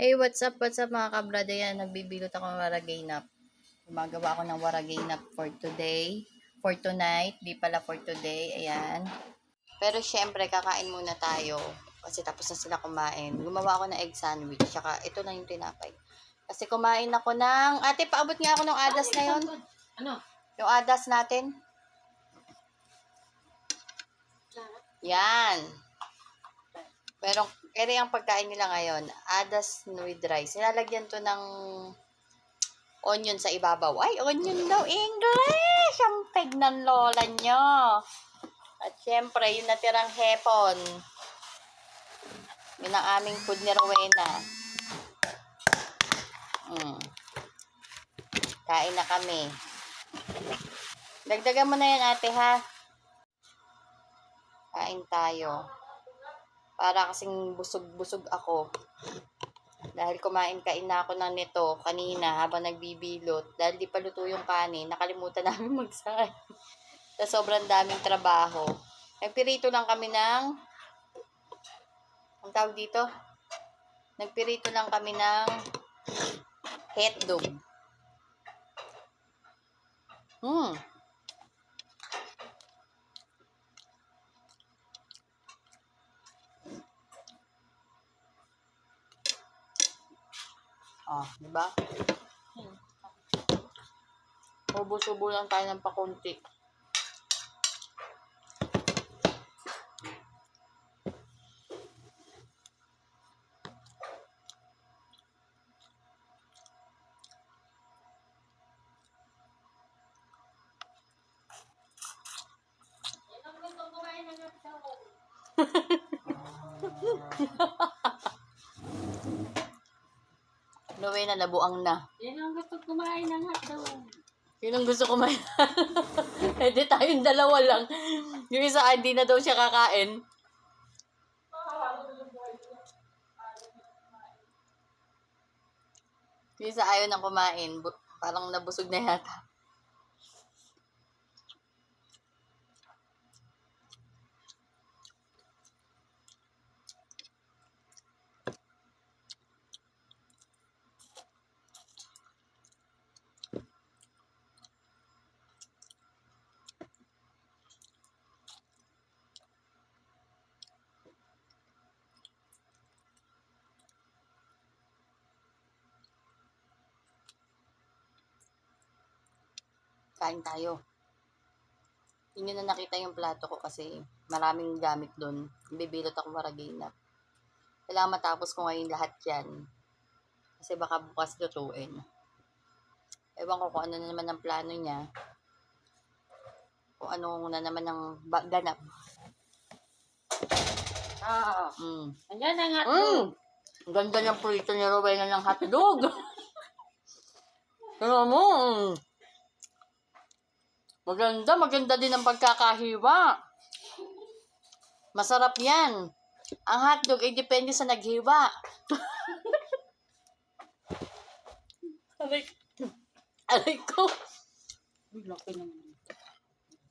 Hey, what's up mga kabrada yan? Nagbibilot ako ng waragaynap. Gumagawa ako ng waragaynap for today. For tonight, di pala for today. Ayan. Pero syempre, kakain muna tayo. Kasi tapos na sila kumain. Gumawa ako ng egg sandwich. Tsaka ito na yung tinapay. Kasi kumain ako ng... Ate, paabot nga ako ng adas na yon. Ano? Yung adas natin. Yan. Pero kaya ang pagkain nila ngayon, adas with rice. Nilalagyan to ng onion sa ibabaw. Ay, onion daw English! Ang peg ng lola nyo. At syempre, yung natirang hepon. Yun ang aming food ni Rowena. Kain na kami. Dagdagan mo na yan, ate, ha? Kain tayo. Para kasing busog-busog ako. Dahil kain na ako ng nito kanina habang nagbibilot. Dahil di pa luto yung kanin, nakalimutan namin magsahin. Sa sobrang daming trabaho. Nagpirito lang kami ng... Ang tawag dito? Nagpirito lang kami ng hotdog. Oh, di ba? Ubo-subo lang tayo ng pakunti. Luwi na, nabuang na. Yan ang gusto kumain ng hotdog. Yun ang gusto kumain. Hindi tayong dalawa lang. Yung isa, hindi na daw siya kakain. Yung isa ayaw nang kumain. Parang nabusog na yata. Kain tayo. Hindi na nakita yung plato ko kasi maraming gamit doon. Bibilot ako waragaynap. Kailangan matapos ko ngayon lahat yan. Kasi baka bukas lutuin. Ewan ko kung ano na naman ang plano niya. Kung ano na naman ang ganap. Andyan ang hotdog. Ang ganda ng prito ni Rowena ng hotdog. Ano mo? Maganda din ang pagkakahiwa. Masarap yan. Ang hotdog ay depende sa naghiwa. Aray ko. Uy, laki naman.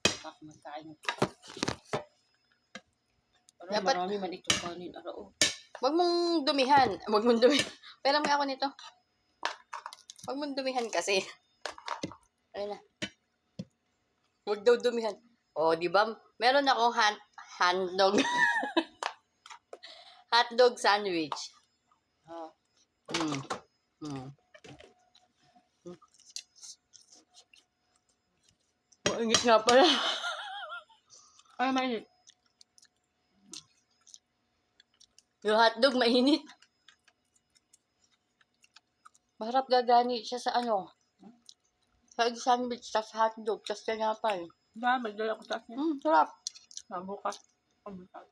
Bakit magkain? Parang Dapat- marami man itong kanin. Arao. Huwag mong dumihan. Huwag mong dumihan. Pero may ako nito. Huwag mong dumihan kasi. Ayun na. Huwag daw dumihan. O, di ba? Meron akong hotdog. Hotdog sandwich. Maingit nga pala. Ay, mainit. Yung hotdog mainit. Maharap gagani siya sa ano. Sa egg sandwich, tas hotdog, tas tinapay. Ba, magdala ko sa akin. Sarap. Bukas. Bukas.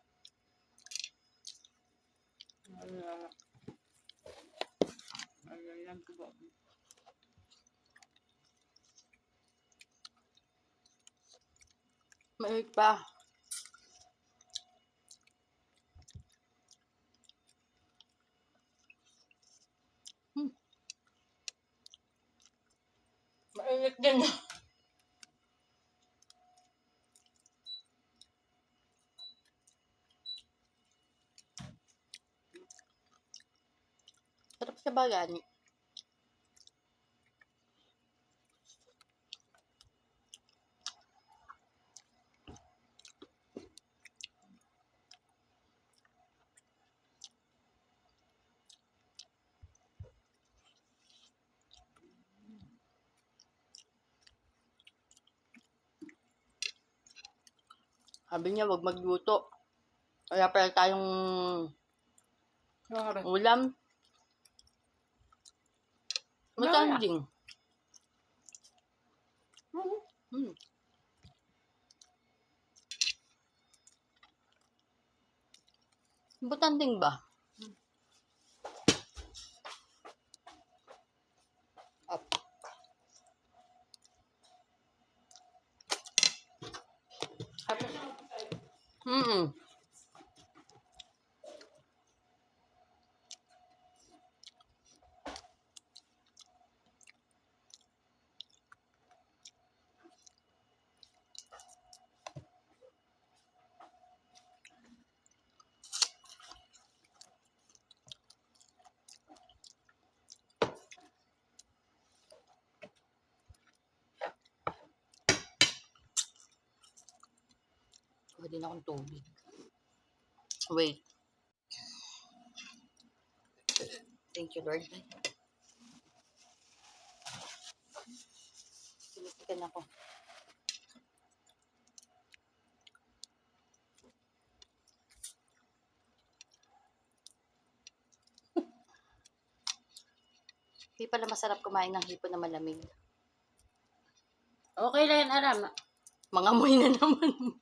Ayan ko ba? Mainit pa. Mainit din. Sarap Sa bagani. Sabi niya, wag magluto. Kaya pala tayong Grabe. ulam. Matanding. Hmm. Butanding ba? Up. Mm. Kuha din akong tubig. Wait. Thank you, Lord. Sinitikan ako. Hindi pala masarap kumain ng hipon na malamig. Okay lang yan, Aram. Mangamoy na naman.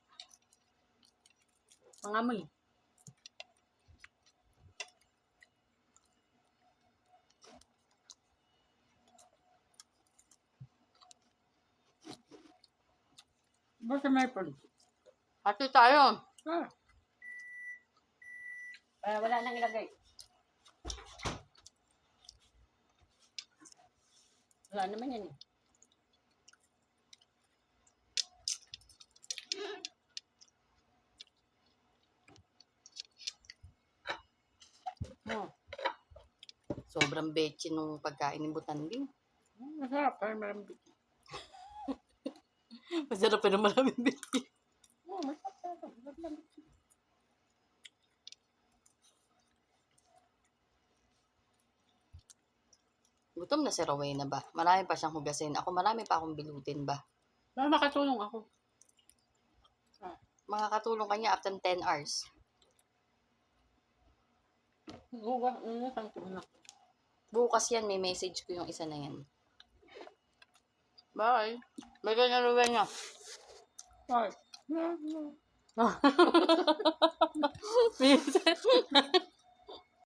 Mangamoy. Basta may pun. Hati tayo. Ah. Wala nang ilagay. Wala naman yan eh. Oh. Sobrang betchin nung pagkain ng butanding. Masarap. Parang marambit. Masarap pa na maraming betchin. Oh, masarap. Marambit. Gutom na si Rowena ba? Marami pa siyang hugasin. Ako marami pa akong bilutin ba? Baka makatulong ako. Makakatulong kanya after 10 hours. Guga. Ang tulong. Bukas yan, may message ko yung isa na yan. Bye. Bye ka na, Rowena. Bye. Minsan